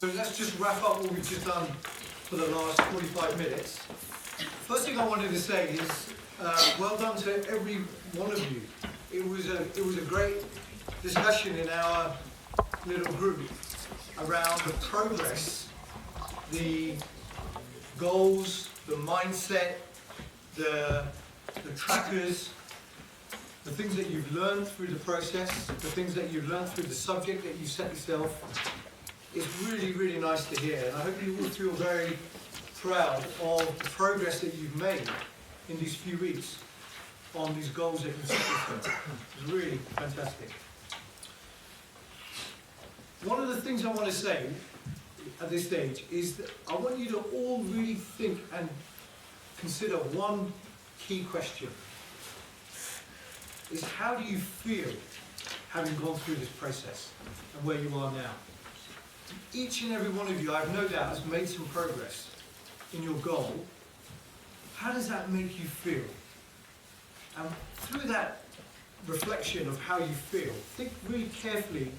So let's just wrap up what we've just done for the last 45 minutes. First thing I wanted to say is well done to every one of you. It was a great discussion in our little group around the progress, the goals, the mindset, the trackers, the things that you've learned through the process, the things that you've learned through the subject that you set yourself. It's really, really nice to hear, and I hope you all feel very proud of the progress that you've made in these few weeks on these goals that you've set yourself. It's really fantastic. One of the things I want to say at this stage is that I want you to all really think and consider one key question. Is how do you feel having gone through this process and where you are now? Each and every one of you, I have no doubt, has made some progress in your goal. How does that make you feel? And through that reflection of how you feel, think really carefully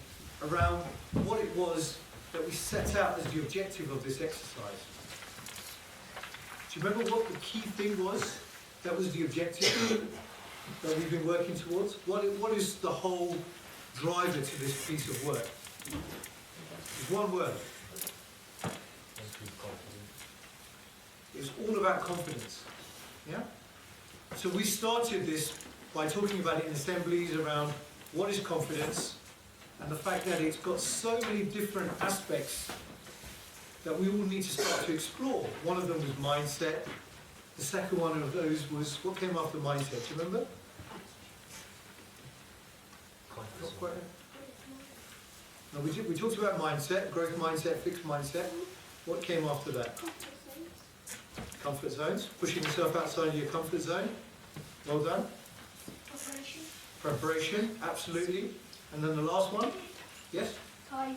around what it was that we set out as the objective of this exercise. Do you remember what the key thing was that was the objective that we've been working towards? What is the whole driver to this piece of work? It's one word. It's all about confidence. Yeah? So we started this by talking about it in assemblies around what is confidence and the fact that it's got so many different aspects that we all need to start to explore. One of them was mindset. The second one of those was, what came after mindset? Do you remember? Not quite. No, we talked about mindset, growth mindset, fixed mindset. What came after that? Comfort zones. Pushing yourself outside of your comfort zone. Well done. Preparation. Preparation, absolutely. And then the last one? Yes? Time.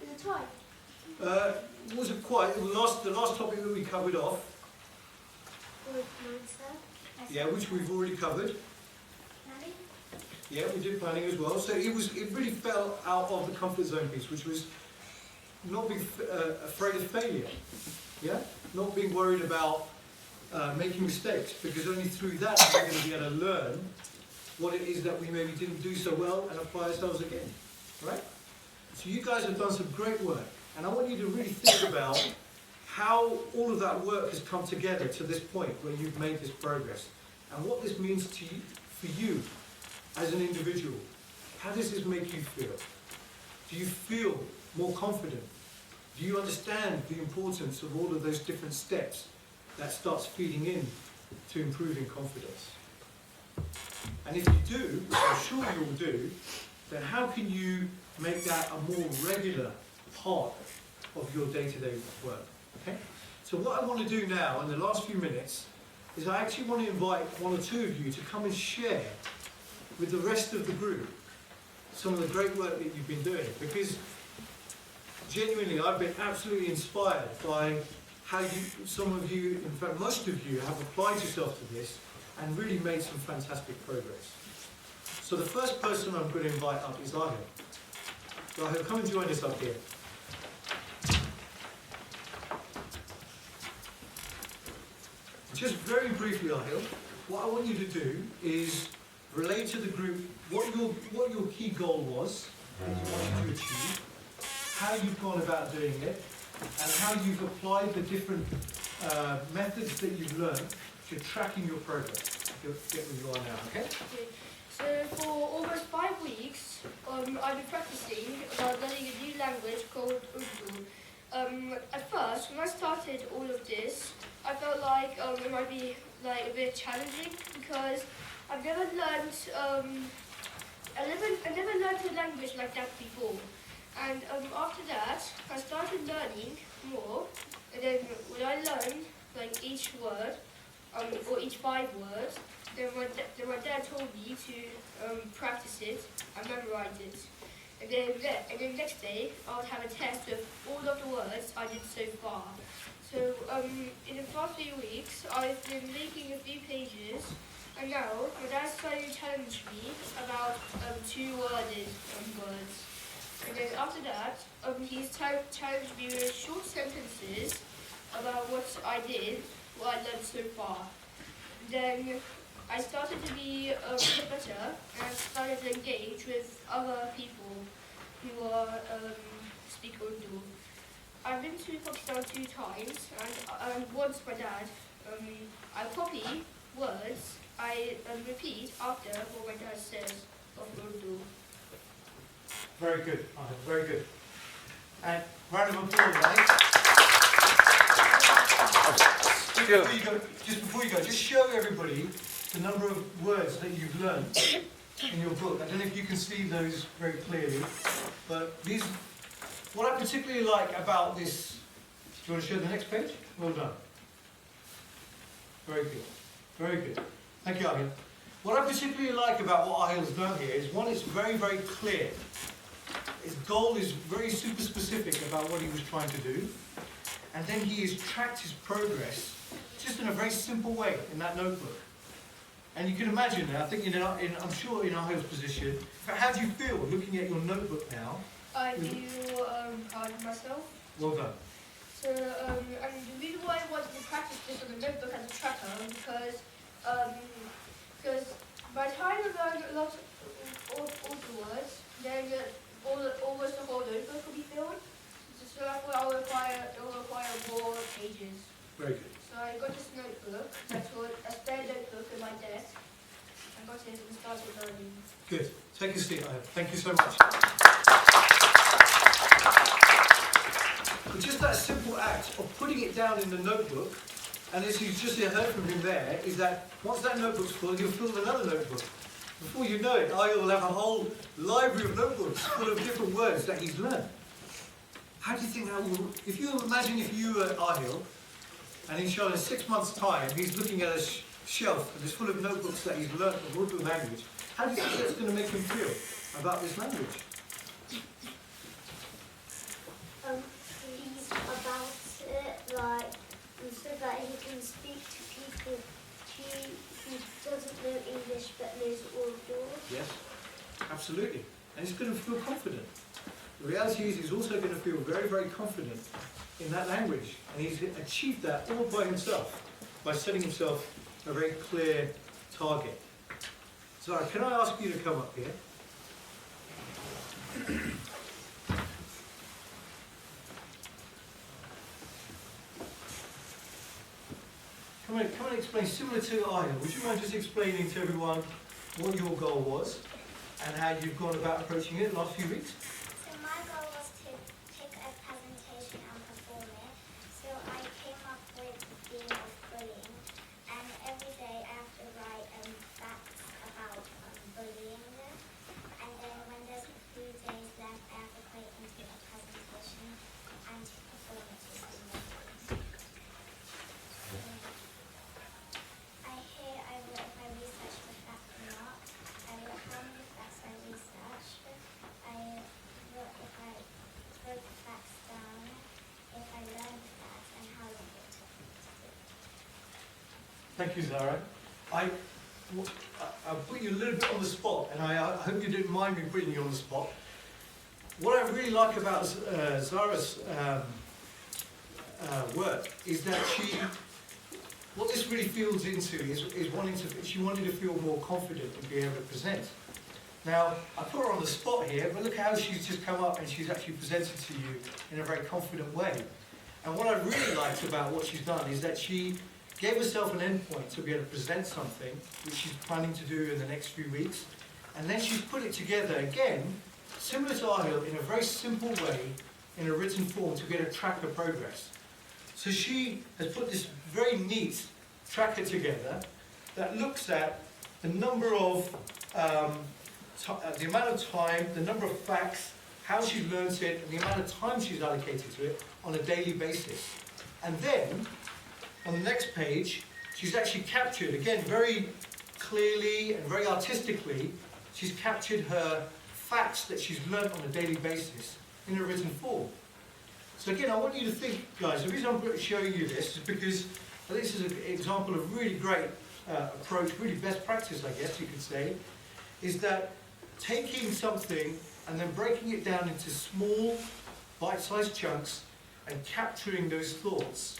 Is it time? Wasn't quite. The last topic that we covered off. Growth mindset. Yeah, which we've already covered. Planning. Yeah, we did planning as well. So it really fell out of the comfort zone piece, which was not being afraid of failure. Yeah? Not being worried about making mistakes, because only through that we're going to be able to learn what it is that we maybe didn't do so well and apply ourselves again. Right? So you guys have done some great work, and I want you to really think about how all of that work has come together to this point where you've made this progress, and what this means to you, for you as an individual. How does this make you feel? Do you feel more confident? Do you understand the importance of all of those different steps that starts feeding in to improving confidence? And if you do, I'm sure you will do, then how can you make that a more regular part of your day-to-day work? Okay? So what I want to do now in the last few minutes is I actually want to invite one or two of you to come and share with the rest of the group some of the great work that you've been doing, because genuinely I've been absolutely inspired by how some of you, in fact most of you, have applied yourself to this and really made some fantastic progress. So the first person I'm going to invite up is Ahil. So Ahil, come and join us up here. Just very briefly, Ahil, what I want you to do is relate to the group what your key goal was that you wanted to achieve, how you've gone about doing it, and how you've applied the different methods that you've learned to tracking your progress. Get where you are now, okay? So for almost 5 weeks, I've been practicing about learning a new language called Urdu. At first, when I started all of this, I felt like it might be like a bit challenging because I've never learned I never learned a language like that before. And after that, I started learning more. And then when I learned like each word, or each 5 words, then my dad told me to practice it and memorize it. And then next day, I would have a test of all of the words I did so far. So in the past few weeks, I've been making a few pages, and now my dad started to challenge me about 2 words. And then after that, he's challenged me with short sentences about what I did, what I learned so far. Then I started to be better, and I started to engage with other people who are speak Urdu. I've been to Pakistan 2 times, and once my dad. I copy words I repeat after what my dad says of Urdu. Very good, very good. And round of applause, right? Just before you go, just show everybody the number of words that you've learned in your book. I don't know if you can see those very clearly, but these, what I particularly like about this, do you want to show the next page? Well done. Very good, very good. Thank you, Ahil. What I particularly like about what Ahil's done here is, one, it's very, very clear. His goal is very super specific about what he was trying to do. And then he has tracked his progress just in a very simple way in that notebook. And you can imagine, I think, I'm sure in Ahil's position, how do you feel looking at your notebook now? I feel proud of myself. Well done. So, and the reason why I wanted to practice this on the notebook as a tracker because by the time I learned a lot of all the words, then almost the whole notebook will be filled. So therefore it will require more pages. Very good. So I got this notebook, that's what a spare notebook in my desk. I got it and started learning. Good. Take a seat, Ahil. Thank you so much. But just that simple act of putting it down in the notebook, and as you just heard from him there, is that once that notebook's full, you'll fill another notebook. Before you know it, Ahil will have a whole library of notebooks full of different words that he's learned. How do you think that will... If you imagine if you were Ahil, and in 6 months' time, he's looking at a shelf and it's full of notebooks that he's learned of Urdu language, how do you think that's going to make him feel about this language? He's about it, like, so that he can speak to people who doesn't know English but knows Urdu. Yes, absolutely. And he's going to feel confident. The reality is he's also going to feel very, very confident in that language. And he's achieved that all by himself, by setting himself a very clear target. Zara, can I ask you to come up here? Come and explain, similar to Ahil, would you mind just explaining to everyone what your goal was and how you've gone about approaching it the last few weeks? So my goal was to pick a presentation and perform it. So I came up with the theme of bullying, and every day I have to write facts about bullying. And then when there's a few days left, I have to put it into a presentation and perform it to someone. I wrote if I researched the fact or not. I wrote how many facts I researched. I wrote if I wrote the facts down, if I learned the facts, and how long it took me to do it. Thank you, Zara. I put you a little bit on the spot, and I hope you didn't mind me putting you on the spot. What I really like about Zara's work is that what this really feels into is she wanted to feel more confident and be able to present. Now, I put her on the spot here, but look how she's just come up and she's actually presented to you in a very confident way. And what I really liked about what she's done is that she gave herself an endpoint to be able to present something, which she's planning to do in the next few weeks. And then she's put it together again, similar to Ahil, in a very simple way, in a written form, to be able to track her progress. So she has put this very neat tracker together that looks at the number of, the amount of time, the number of facts, how she's learnt it, and the amount of time she's allocated to it on a daily basis. And then, on the next page, she's actually captured, again, very clearly and very artistically, she's captured her facts that she's learnt on a daily basis in a written form. So again, I want you to think, guys, the reason I'm showing you this is because I think this is an example of really great approach, really best practice, I guess you could say, is that taking something and then breaking it down into small, bite-sized chunks and capturing those thoughts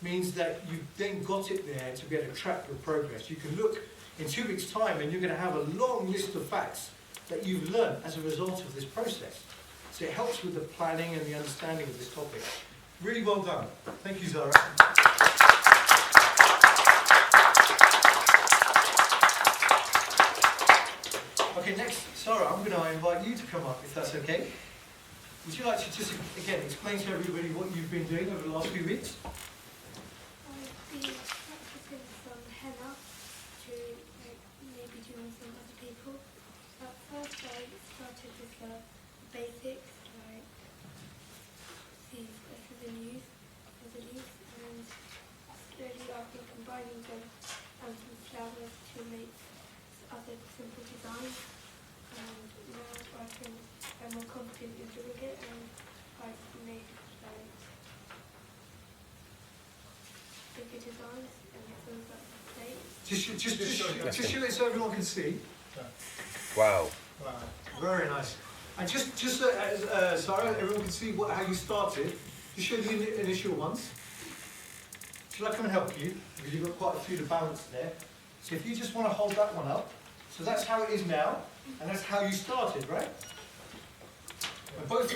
means that you've then got it there to be able to track your progress. You can look in 2 weeks' time and you're going to have a long list of facts that you've learned as a result of this process. So it helps with the planning and the understanding of this topic. Really well done. Thank you, Zara. Okay, next, Sarah, I'm going to invite you to come up, if that's okay. Would you like to just, again, explain to everybody what you've been doing over the last few weeks? I've been practicing some henna to maybe do with some other people. At first I started with the basics, like the leaves, and slowly I've been combining them and some flowers to make other simple designs. And now I'm more confident in doing it, and I've made like bigger designs and things like plates. Just show it so everyone can see. Wow. Wow. Very nice. And just Sarah, everyone can see how you started. Just show the initial ones. Shall I come and help you? Because you've got quite a few to balance there. So if you just want to hold that one up. So that's how it is now, and that's how you started, right? And both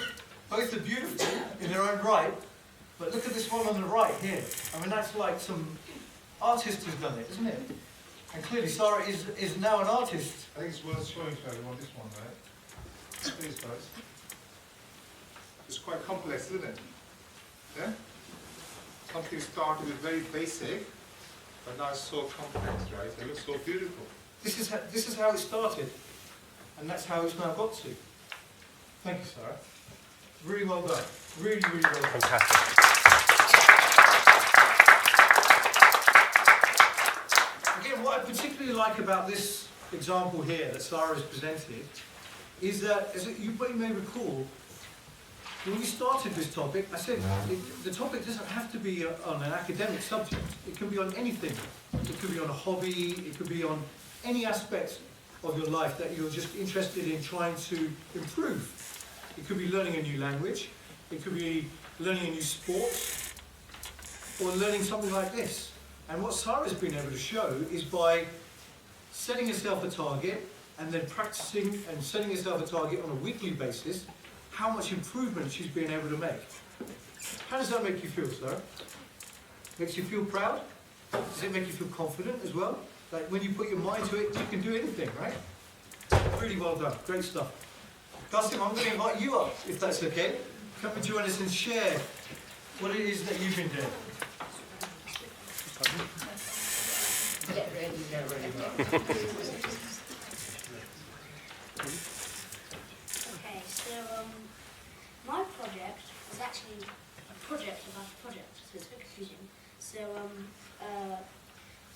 are beautiful in their own right, but look at this one on the right here. I mean, that's like some artist has done it, isn't it? And clearly Sarah is now an artist. I think it's worth showing to everyone this one, right? Please, guys. It's quite complex, isn't it? Yeah? Something started with very basic, but now it's so complex, right? It looks so beautiful. This is how it started, and that's how it's now got to. Thank you, Sarah. Really well done. Really, really well done. Fantastic. Again, what I particularly like about this example here that Sarah has presented is that, as you may recall, when we started this topic, I said the topic doesn't have to be on an academic subject. It can be on anything. It could be on a hobby. It could be on any aspect of your life that you're just interested in trying to improve. It could be learning a new language. It could be learning a new sport, or learning something like this. And what Sarah's been able to show is by setting herself a target and then practicing and setting herself a target on a weekly basis, how much improvement she's been able to make. How does that make you feel, Sarah? Makes you feel proud? Does it make you feel confident as well? Like when you put your mind to it, you can do anything, right? Really well done. Great stuff. Qasim, I'm going to invite you up, if that's okay. Come and join us and share what it is that you've been doing. Get ready. Okay, so my project was actually a project about a project, so it's a bit confusing. So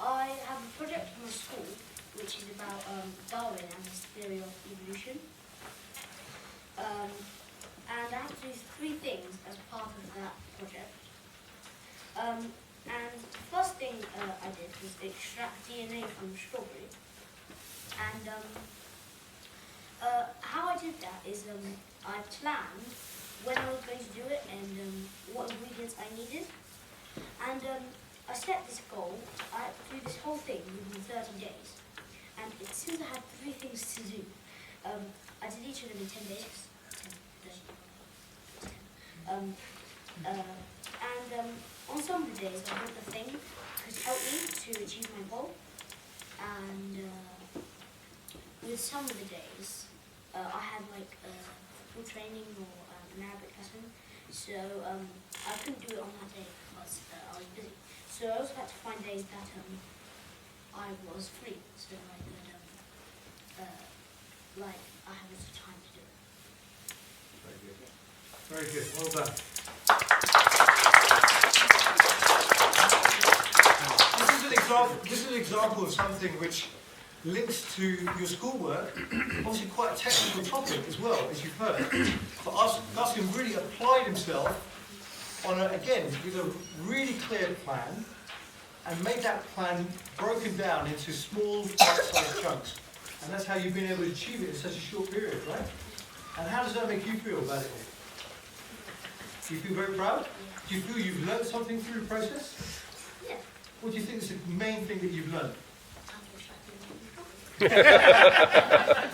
I have a project from my school which is about Darwin and his theory of evolution. And I have to do 3 things as part of that project. And the first thing I did was extract DNA from strawberry. And how I did that is I planned when I was going to do it and what ingredients I needed. And I set this goal. I had to do this whole thing within 30 days. And since I had 3 things to do, I did each of them in 10 days. And on some of the days I did the thing could help me to achieve my goal. And with some of the days, I had like football training or an Arabic lesson. So I couldn't do it on that day because I was busy. So I also had to find days that I was free, so I could like I had lots of time to do it. Very good. Well done. This is an example of something which links to your schoolwork, obviously quite a technical topic as well, as you've heard. But Qasim really applied himself on, again, with a really clear plan, and made that plan broken down into small, bite-sized chunks. And that's how you've been able to achieve it in such a short period, right? And how does that make you feel about it all? Do you feel very proud? Do you feel you've learned something through the process? Yeah. What do you think is the main thing that you've learned? I'm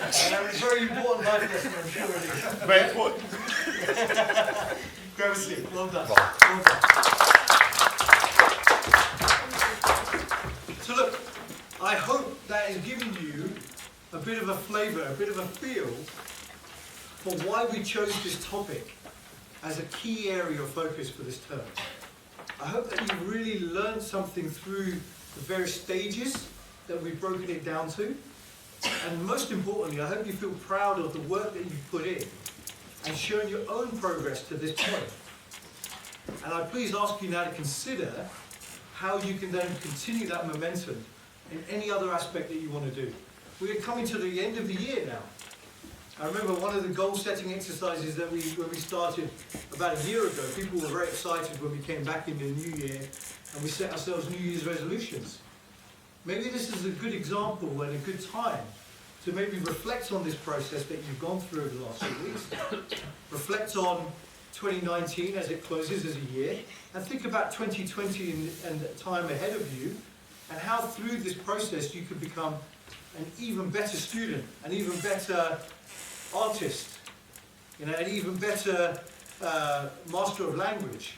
It's a very important life lesson, I'm sure it is. Very important. Grab a seat. Well done. Wow. Well done. So look, I hope that has given you a bit of a flavour, a bit of a feel for why we chose this topic as a key area of focus for this term. I hope that you've really learned something through the various stages that we've broken it down to. And most importantly, I hope you feel proud of the work that you've put in and shown your own progress to this point. And I please ask you now to consider how you can then continue that momentum in any other aspect that you want to do. We are coming to the end of the year now. I remember one of the goal-setting exercises that when we started about a year ago, people were very excited when we came back in the new year and we set ourselves New Year's resolutions. Maybe this is a good example and a good time to maybe reflect on this process that you've gone through over the last few weeks. Reflect on 2019 as it closes as a year, and think about 2020 and the time ahead of you, and how through this process you could become an even better student, an even better artist, an even better master of language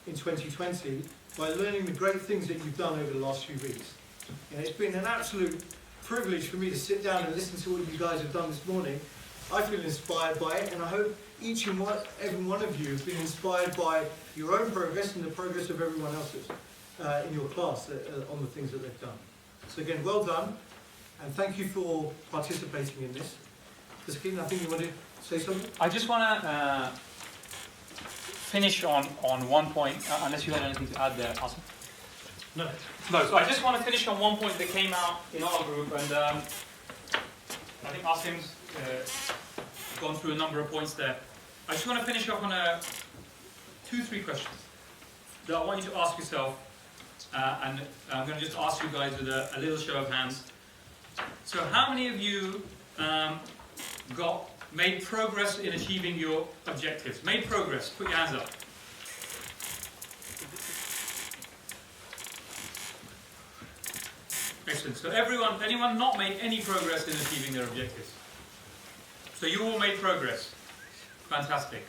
in 2020 by learning the great things that you've done over the last few weeks. It's been an absolute privilege for me to sit down and listen to what you guys have done this morning. I feel inspired by it, and I hope each and every one of you has been inspired by your own progress and the progress of everyone else's in your class on the things that they've done. So again, well done, and thank you for participating in this. King, I think you want to say something? I just want to finish on one point, unless you had anything to add there, Asim. No. No, so I just want to finish on one point that came out in our group, and I think Asim's gone through a number of points there. I just want to finish up on 2-3 questions that I want you to ask yourself, and I'm going to just ask you guys with a little show of hands. So how many of you made progress in achieving your objectives? Made progress, put your hands up. Excellent. So anyone not made any progress in achieving their objectives? So you all made progress. Fantastic.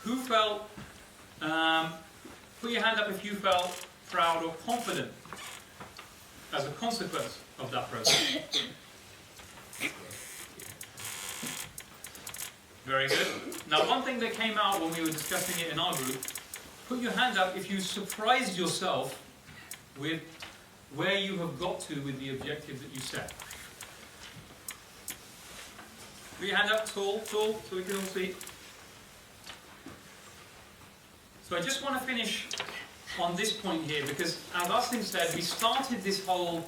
Who felt, put your hand up if you felt proud or confident as a consequence of that progress. Very good. Now, one thing that came out when we were discussing it in our group, put your hand up if you surprised yourself with where you have got to with the objective that you set. Put your hand up, tall, so we can all see. So I just want to finish on this point here, because as Asim said, we started this whole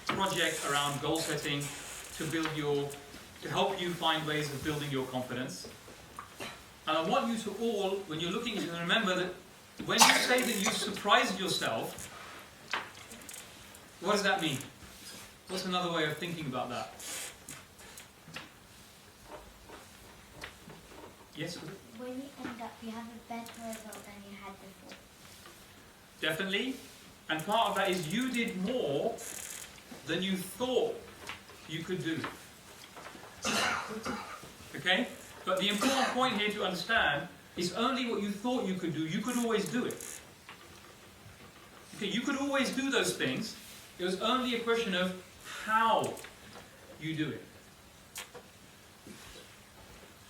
project around goal setting to help you find ways of building your confidence. And I want you to all, when you're looking at it, remember that when you say that you surprised yourself, what does that mean? What's another way of thinking about that? Yes? When you end up, you have a better result than you had before. Definitely. And part of that is you did more than you thought you could do. Okay? But the important point here to understand is only what you thought you could do. You could always do it. Okay, you could always do those things. It was only a question of how you do it.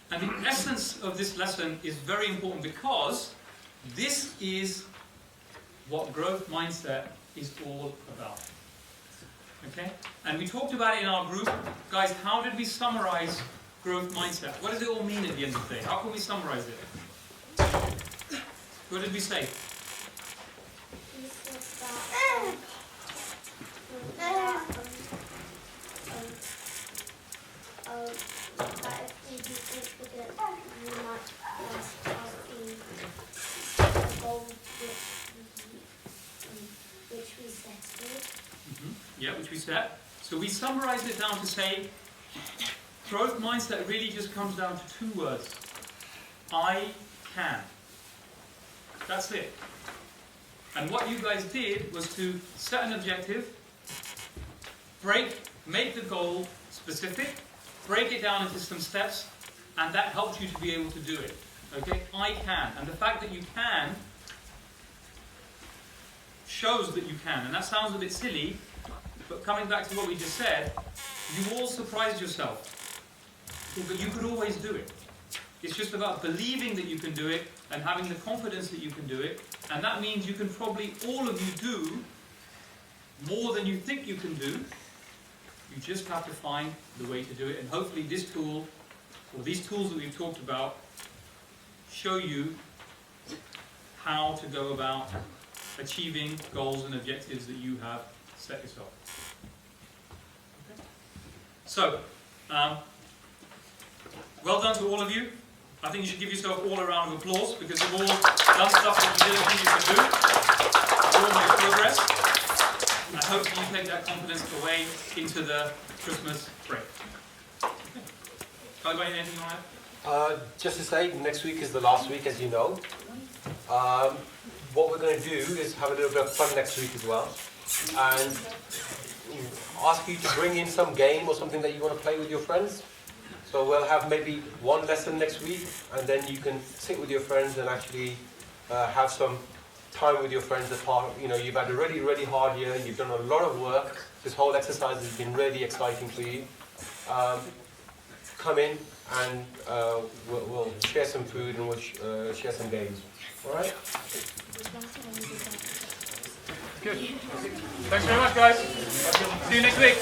And the essence of this lesson is very important, because this is what growth mindset is all about. Okay? And we talked about it in our group. Guys, how did we summarize growth mindset? What does it all mean at the end of the day? How can we summarize it? What did we say? You said that if you do confident, you might start the goal which we set. Yeah, which we set. So we summarized it down to say, Growth mindset really just comes down to 2 words. I can. That's it. And what you guys did was to set an objective, make the goal specific, break it down into some steps, and that helped you to be able to do it. Okay? I can. And the fact that you can shows that you can. And that sounds a bit silly, but coming back to what we just said, you all surprised yourself. But you could always do it. It's just about believing that you can do it and having the confidence that you can do it. And that means you can probably, all of you, do more than you think you can do. You just have to find the way to do it. And hopefully this tool, or these tools that we've talked about, show you how to go about achieving goals and objectives that you have set yourself. Okay. So, well done to all of you. I think you should give yourself all a round of applause because you've all done stuff that you didn't think you could do. You've all made progress. And hopefully you take that confidence away into the Christmas break. Okay. Got anything you want to add? Just to say, next week is the last week, as you know. What we're going to do is have a little bit of fun next week as well. And ask you to bring in some game or something that you want to play with your friends. So we'll have maybe one lesson next week, and then you can sit with your friends and actually have some time with your friends apart. You know, you've had a really, really hard year. You've done a lot of work. This whole exercise has been really exciting for you. Come in and we'll share some food and we'll share some games. All right? Good. Thanks very much, guys. See you next week.